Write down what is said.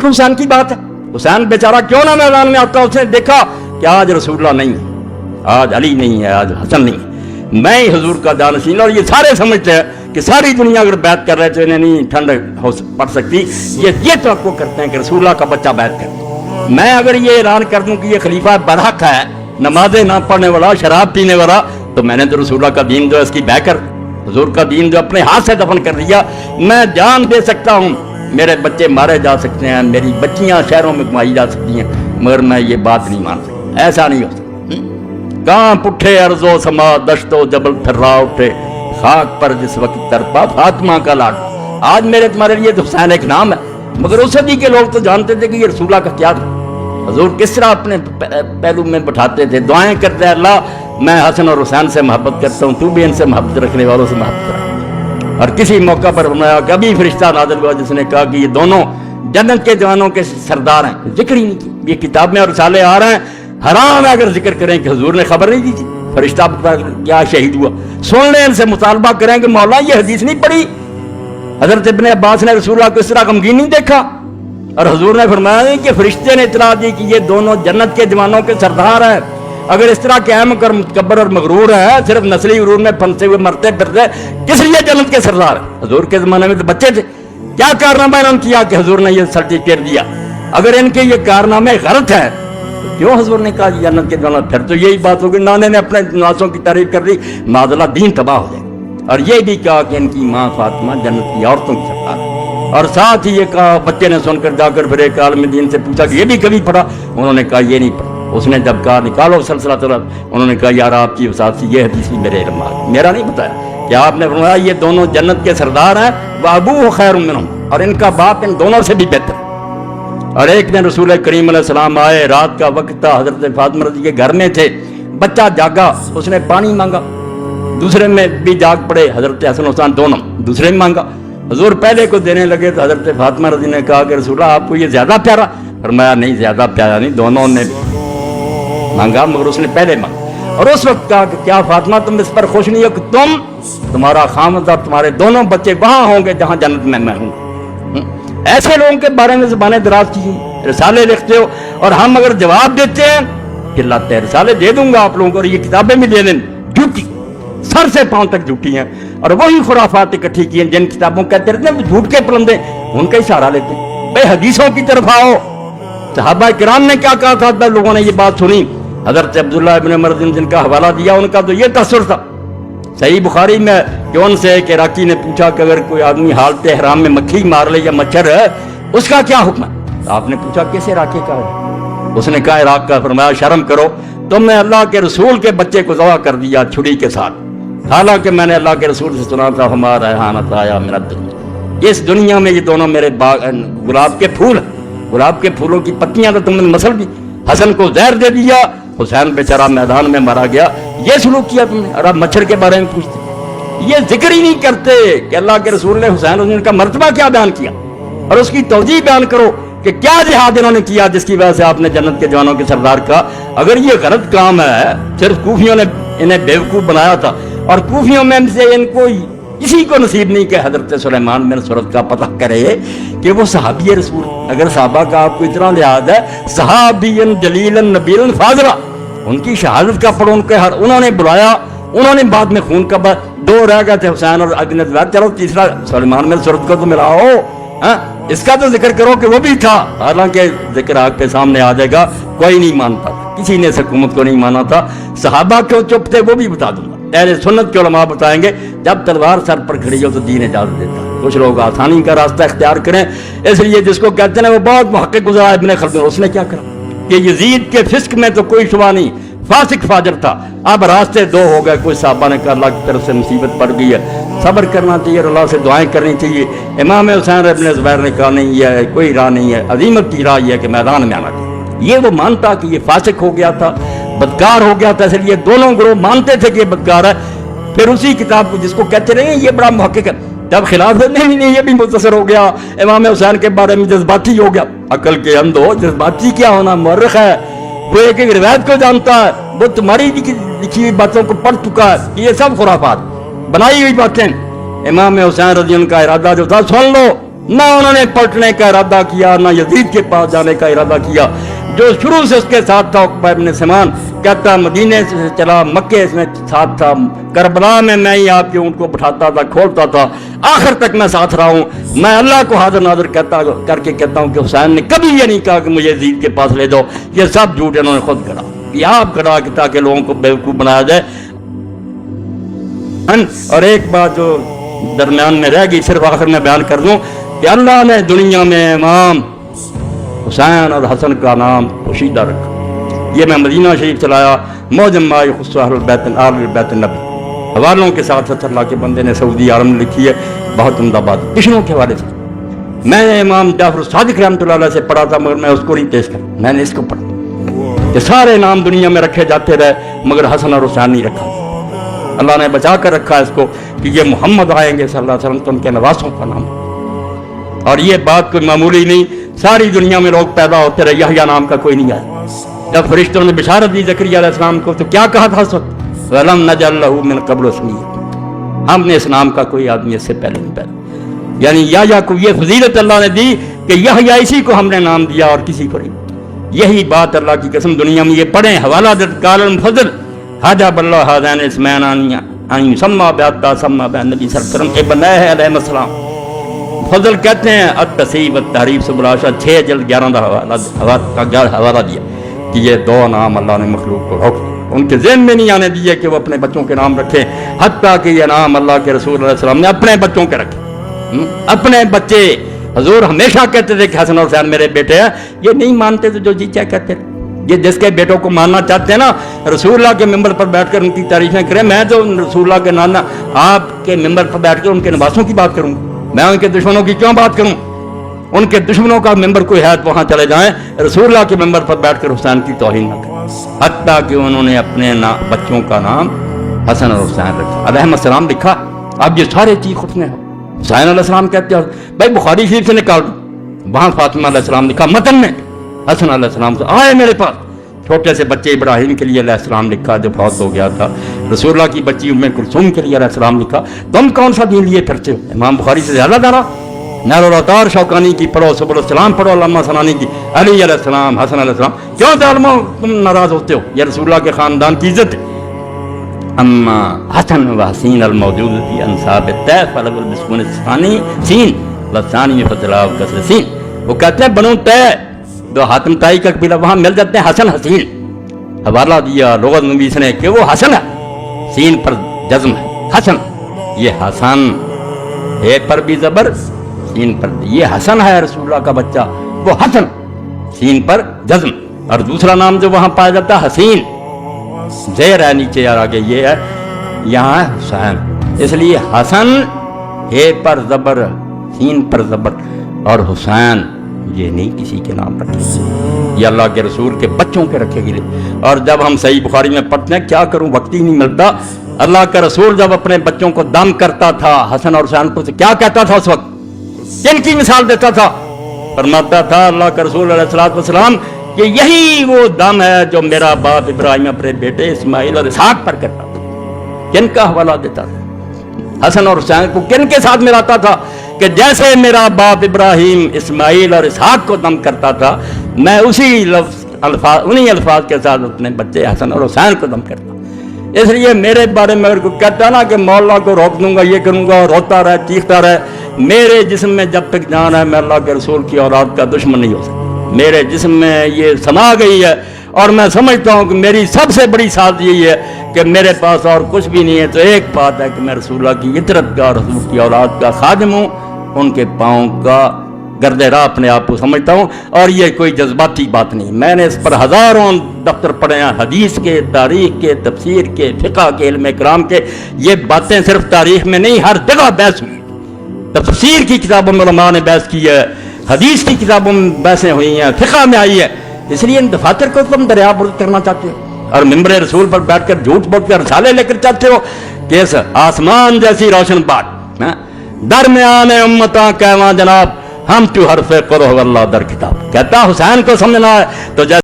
एक हुसैन की बात है। हुसैन बेचारा क्यों ना मैदान में आता, उसने देखा कि आज रसूलुल्लाह नहीं है, आज अली नहीं है, आज हसन नहीं है, मैं ही हजूर का जानशीन। और ये सारे समझते हैं कि सारी दुनिया अगर बैत कर रहे तो इन्हें नहीं ठंड हो पड़ सकती। ये तो करते हैं कि रसूलुल्लाह का बच्चा बैत कर। मैं अगर ये ऐलान कर दूं कि ये खलीफा बरहक है, नमाजें ना पढ़ने वाला, शराब पीने वाला, तो मैंने तो रसूलुल्लाह का दीन जो है इसकी बैकर, हुजूर का दीन जो अपने हाथ से दफन कर दिया। मैं जान दे सकता हूँ, मेरे बच्चे मारे जा सकते हैं, मेरी बच्चियां शहरों में घुमाई जा सकती हैं, मगर मैं ये बात नहीं मान सकता, ऐसा नहीं हो सकता। कांप उठे अर्जो समा दश्तो जबल थर्रा उठे, खाक पर जिस वक्त तरपा फातिमा का लाड। आज मेरे तुम्हारे लिए तो हुसैन एक नाम है, मगर उस सदी के लोग तो जानते थे कि ये रसूलुल्लाह का क्या था, हुजूर किस तरह अपने पहलू में बैठाते थे, दुआएं करते हैं, अल्लाह मैं हसन और हुसैन से मोहब्बत करता हूँ, तू भी इनसे मोहब्बत रखने वालों से मोहब्बत रख। और किसी मौका पर बनाया कभी फरिश्ता नाज़िल हुआ जिसने कहा कि ये दोनों जन्नत के जवानों के सरदार हैं, जिक्र ही नहीं किया। ये किताब में और रिसाले आ रहे हैं, हराम है अगर जिक्र करें कि हुजूर ने खबर नहीं दी थी, फरिश्ता क्या शहीद हुआ, सुन लें, इनसे मुतालबा करें कि मौला ये हदीस नहीं पढ़ी, हजरत इब्ने अब्बास ने रसूलुल्लाह को इस तरह गमगीन नहीं देखा। और हुजूर ने फरमाया कि फरिश्ते ने इतला दी कि ये दोनों जन्नत के जवानों के सरदार हैं। अगर इस तरह के अहम कर मुतकब्बर और मगरूर है, सिर्फ नस्ली उरूर में फंसे हुए मरते फिरते, किस लिए जन्नत के सरदार है? हुजूर के जमाने में तो बच्चे थे, क्या कारनामा इन्होंने किया कि हुजूर ने ये सर्टिफिकेट दिया? अगर इनके ये कारनामे गलत है तो क्यों हुजूर ने कहा जन्नत के जवान? फिर तो यही बात होगी, नाने ने अपने नासों की तारीफ कर दी, मादला दीन तबाह हो जाए। और ये भी कहा कि इनकी माँ फातिमा जन्नत की औरतों की सरदार है। और साथ ही ये कहा, बच्चे ने सुनकर जाकर फिर एक आलिम दीन से पूछा कि ये भी कभी पढ़ा? उन्होंने कहा ये नहीं पढ़ा। उसने जब कहा निकालो सलसला तलब, उन्होंने कहा यार आपकी वसात से ये हदीस भी मेरे इल्म में, मेरा नहीं बताया कि आपने फरमाया ये दोनों जन्नत के सरदार हैं, व अबूहु खैरुम मिनहुम, और इनका बाप इन दोनों से भी बेहतर। और एक दिन रसूल करीम अलैहिस्सलाम आए, रात का वक्त था, हजरत फातिमा रज़ी के घर में थे, बच्चा जागा, उसने पानी मांगा, दूसरे में भी जाग पड़े हजरत हसन हुसैन दोनों, दूसरे में मांगा, हुजूर पहले को देने लगे तो हजरत फातिमा रज़ी ने कहा कि रसूलल्लाह आपको ये ज्यादा प्यारा? फरमाया नहीं ज्यादा प्यारा नहीं, दोनों ने मांगा, मगर उसने पहले मांगा। और उस वक्त कहा कि क्या फातिमा तुम इस पर खुश नहीं हो कि तुम्हारा खामद और तुम्हारे दोनों बच्चे वहां होंगे जहां जन्नत में मैं हूं? ऐसे लोगों के बारे में ज़बानें दराज कीजिए, रिसाले लिखते हो और हम अगर जवाब देते हैं कि लाते हैं रिसाले दे दूंगा आप लोगों को, और ये किताबें भी दे दें, झूठी, सर से पांव तक झूठी हैं, और वही खुराफात इकट्ठी की हैं जिन किताबों कहते रहते हैं झूठ के पलंदे, उनका ही सहारा लेते हैं। भाई हदीसों की तरफ आओ, सहाबा किराम ने क्या कहा था? लोगों ने ये बात सुनी, हजरत अब्दुल्लाह इब्न उमर जिनका हवाला दिया, उनका तो ये तसर था सही बुखारी में कि उनसे एक इराकी ने पूछा कि अगर कोई आदमी हालत हराम में मक्खी मार ले या मच्छर है उसका क्या हुक्म है? तो आपने पूछा किस इराके का है? उसने कहा इराक का। फरमाया शर्म करो, तुमने अल्लाह के रसूल के बच्चे को ज़बह कर दिया छुरी के साथ, हालांकि मैंने अल्लाह के रसूल से सुना था हमारा रेहानत आया मेरा दुनिया, इस दुनिया में ये दोनों मेरे बाग गुलाब के फूल हैं, गुलाब के फूलों की पत्तियां तो तुमने मसल दी, हसन को जहर दे दिया, हुसैन बेचारा मैदान में मारा गया, ये सलूक किया तुमने, और अब मच्छर के बारे में पूछते, ये जिक्र ही नहीं करते कि अल्लाह के रसूल ने हुसैन का मर्तबा क्या बयान किया, और उसकी तौजीह बयान करो कि क्या जिहाद इन्होंने किया जिसकी वजह से आपने जन्नत के जवानों के सरदार का। अगर ये गलत काम है, सिर्फ कूफियों ने इन्हें बेवकूफ बनाया था, और कूफियों में से इनको किसी को नसीब नहीं कि हजरत सुलेमान बिन सूरत का पता करे कि वो सहाबी रसूल। अगर सहाबा का आपको इतना लिहाज है, सहाबीन जलीलन नबीलन फाज़ला, उनकी शहादत का पढ़ो, उनके हर उन्होंने बुलाया, उन्होंने बाद में खून का दो रह गए थे हुसैन और अग्नि, चलो तीसरा सुलेमान बिन सूरत को तो मिलाओ, इसका तो जिक्र करो कि वो भी था, हालांकि जिक्र आग के सामने आ जाएगा, कोई नहीं मानता, किसी ने हुकूमत को नहीं माना था। सहाबा क्यों चुप थे वो भी बता दूंगा, अहले सुन्नत के उलमा बताएंगे, जब तलवार सर पर खड़ी हो तो दीन इजाजत देता। कुछ लोग आसानी का रास्ता इख्तियार करें, इसलिए जिसको कहते हैं वो बहुत मुहक्किक गुज़रा इब्ने खल्दून, उसने क्या करा कि यजीद के फिस्क में तो कोई शुबा नहीं, फासिक फाजर था, अब रास्ते दो हो गए, कोई साहबा ने कहा अल्लाह की तरफ से मुसीबत पड़ गई है, सब्र करना चाहिए, अल्लाह से दुआएं करनी चाहिए। इमाम हुसैन इब्न ज़ुबैर ने कहा नहीं है, कोई राह नहीं है, अजीमत की राह यह है कि मैदान में आना चाहिए। ये वो मानता कि ये फासिक हो गया था, बदकार हो गया था, इसलिए दोनों ग्रोह मानते थे कि ये बदकार है। फिर उसी किताब को जिसको कहते रहे ये बड़ा मुहक्किक है, जब खिलाफ नहीं ये भी मुख्तसर हो गया, इमाम हुसैन के बारे में जज्बाती हो गया। अकल के अंधो, जज्बाती क्या होना, मुर्रख है, वो एक एक रिवायत को जानता है, वो तुम्हारी लिखी हुई बातों को पढ़ चुका है, ये सब खुराफात बनाई हुई बातें। इमाम हुसैन रज़ी अल्लाह का इरादा जो था, सुन लो نہ انہوں نے پلٹنے کا ارادہ کیا، نہ یزید کے پاس جانے کا ارادہ کیا۔ جو شروع سے اس کے ساتھ تھا عقبہ ابن سمان، کہتا مدینے سے چلا، مکے میں ساتھ تھا، کربلا میں ہی آپ کے اونٹ کو بٹھاتا تھا، کھولتا تھا، آخر تک میں ساتھ رہا ہوں۔ میں اللہ کو حاضر ناظر کر کے کہتا ہوں کہ حسین نے کبھی یہ نہیں کہا کہ مجھے یزید کے پاس لے جاؤ، یہ سب جھوٹ انہوں نے خود گڑھا، یہ آپ گڑھا کہ تاکہ لوگوں کو بیوقوف بنایا جائے۔ اور ایک بات جو درمیان میں رہ گئی، صرف آخر میں بیان کر دوں کہ اللہ نے دنیا میں امام حسین اور حسن کا نام پوشیدہ رکھا۔ یہ میں مدینہ شریف چلایا، موجم ما یخص اہل بیت النبی، حوالوں کے ساتھ اللہ کے بندے نے سعودی عالم میں لکھی ہے، بہت عمدہ بات، کشنوں کے حوالے سے۔ میں نے امام جعفر صادق رحمۃ اللہ علیہ سے پڑھا تھا، مگر میں اس کو نہیں پیش کرا، میں نے اس کو پڑھا کہ سارے نام دنیا میں رکھے جاتے رہے مگر حسن اور حسین نہیں رکھا۔ اللہ نے بچا کر رکھا اس کو کہ یہ محمد آئیں گے صلی اللہ علیہ وسلم تو ان کے نواسوں کا نام، اور یہ بات کوئی معمولی نہیں، ساری دنیا میں لوگ پیدا ہوتے رہے، یحییٰ نام کا کوئی نہیں آیا۔ جب فرشتوں نے بشارت دی زکریا علیہ السلام کو تو کیا کہا تھا اس وقت؟ وَلَمْ نَجْعَل لَّهُ مِن قَبْلُ سَمِيًّا، ہم نے اس نام کا کوئی آدمی اس سے پہلے نہیں پیدا، یعنی یحییٰ کو یہ فضیلت اللہ نے دی کہ یحییٰ اسی کو ہم نے نام دیا اور کسی کو نہیں۔ یہی بات اللہ کی قسم دنیا میں یہ پڑھیں، حوالہ دت قال المفضل حجب اللہ هذین اسمین ان یسمى بعطا سمى بالنبی صلی اللہ علیہ وسلم ابن علیہ السلام۔ فضل کہتے ہیں التصحیح والتحریف سے بلاشا 6 جلد 11 کا حوالہ دیا کہ یہ 2 نام اللہ نے مخلوق کو روک دیا، ان کے ذہن میں نہیں آنے دیے کہ وہ اپنے بچوں کے نام رکھیں، حتیٰ کہ یہ نام اللہ کے رسول علیہ السلام نے اپنے بچوں کے رکھے۔ اپنے بچے حضور ہمیشہ کہتے تھے کہ حسن اور حسین میرے بیٹے ہیں، یہ نہیں مانتے تھے جو جی چاہ کہتے تھے۔ یہ جس کے بیٹوں کو ماننا چاہتے ہیں نا، رسول اللہ کے ممبر پر بیٹھ کر ان کی تعریفیں کریں، میں تو رسول اللہ کے نانا آپ کے ممبر پر بیٹھ کر ان کے نواسوں کی بات کروں، میں ان کے دشمنوں کی کیوں بات کروں؟ ان کے دشمنوں کا ممبر کوئی ہے وہاں چلے جائیں، رسول اللہ کے ممبر پر بیٹھ کر حسین کی توہین نہ کریں، حتیٰ کہ انہوں نے اپنے بچوں کا نام حسن اور حسین رکھا، علیہ السلام لکھا۔ اب یہ سارے چیز اٹھنے ہو، حسین علیہ السلام کہتے ہیں بھائی بخاری شریف سے نکال دو، وہاں فاطمہ علیہ السلام لکھا متن میں، حسن علیہ السلام سے آئے میرے پاس، چھوٹے سے بچے ابراہیم کے لیے علیہ السلام لکھا جو فوت ہو گیا تھا، رسول اللہ کی بچی ام کلثوم کے لیے علیہ السلام لکھا۔ تم کون سا دین لیے پھرتے ہو؟ امام بخاری سے زیادہ دارا، نیر الاوطار شوکانی کی پڑھو، سبل السلام پڑھو علامہ ثنانی کی، علی علیہ السلام، حسن علیہ السلام، کیوں ظالموں تم ناراض ہوتے ہو؟ یہ رسول اللہ کے خاندان کی عزت ہے۔ اما حسن و حسین الموجود فی انصاب الطیف فلب البسکون الثانی سین والثانی میں فتلاو کسر سین، وہ کہتے ہیں بنو طے دو حاتم تائی کا قبیلہ وہاں مل جاتے ہیں حسن حسین، حوالہ دیا لغت نویس نے کہ وہ حسن ہے، سین پر جزم ہے، حسن، یہ حسن ہے پر بھی زبر، سین پر، یہ حسن ہے رسول اللہ کا بچہ، وہ حسن، سین پر جزم۔ اور دوسرا نام جو وہاں پایا جاتا ہے حسین، زیر ہے نیچے اور آگے یہ ہے، یہاں ہے حسین، اس لیے حسن ہے پر زبر، سین پر زبر، اور حسین یہ نہیں کسی کے نام رکھے، یہ اللہ کے رسول کے بچوں کے رکھے گئے۔ اور جب ہم صحیح بخاری میں پڑھتے ہیں، کیا کروں وقت ہی نہیں ملتا، اللہ کا رسول جب اپنے بچوں کو دم کرتا تھا حسن اور حسین کو، کیا کہتا تھا اس وقت؟ کن کی مثال دیتا تھا؟ فرماتا تھا اللہ کا رسول علیہ الصلوۃ والسلام کہ یہی وہ دم ہے جو میرا باپ ابراہیم اپنے بیٹے اسماعیل اور اسحاق پر کرتا تھا۔ کن کا حوالہ دیتا تھا؟ حسن اور حسین کو کن کے ساتھ ملاتا تھا کہ جیسے میرا باپ ابراہیم اسماعیل اور اسحاق کو دم کرتا تھا، میں انہی الفاظ کے ساتھ اپنے بچے حسن اور حسین کو دم کرتا۔ اس لیے میرے بارے میں اگر کوئی کہتا نا کہ مولا کو روک دوں گا، یہ کروں گا، روتا رہے چیختا رہے، میرے جسم میں جب تک جان ہے میں اللہ کے رسول کی اولاد کا دشمن نہیں ہو سکتا۔ میرے جسم میں یہ سما گئی ہے، اور میں سمجھتا ہوں کہ میری سب سے بڑی سعادت یہی ہے کہ میرے پاس اور کچھ بھی نہیں ہے، تو ایک بات ہے کہ میں رسول اللہ کی اطرت کا، رسول کی اولاد کا خادم ہوں، ان کے پاؤں کا گرد راہ اپنے آپ کو سمجھتا ہوں، اور یہ کوئی جذباتی بات نہیں۔ میں نے اس پر ہزاروں دفتر پڑھے ہیں، حدیث کے، تاریخ کے، تفسیر کے، فقہ کے، علم کرام کے، یہ باتیں صرف تاریخ میں نہیں ہر جگہ بحث ہوئی، تفسیر کی کتابوں میں علماء نے بحث کی ہے، حدیث کی کتابوں میں بحثیں ہوئی ہیں، فقہ میں آئی ہے۔ اس لیے ان دفاتر کو تم دریا برد کرنا چاہتے ہو اور ممبر رسول پر بیٹھ کر جھوٹ بول کر رسالے لے کر چاہتے ہو کہ اس آسمان جیسی روشن بات درمیان امتاں کہواں جناب ہم تو حرف قرہ اللہ در کتاب، کہتا حسین کو سمجھنا ہے تو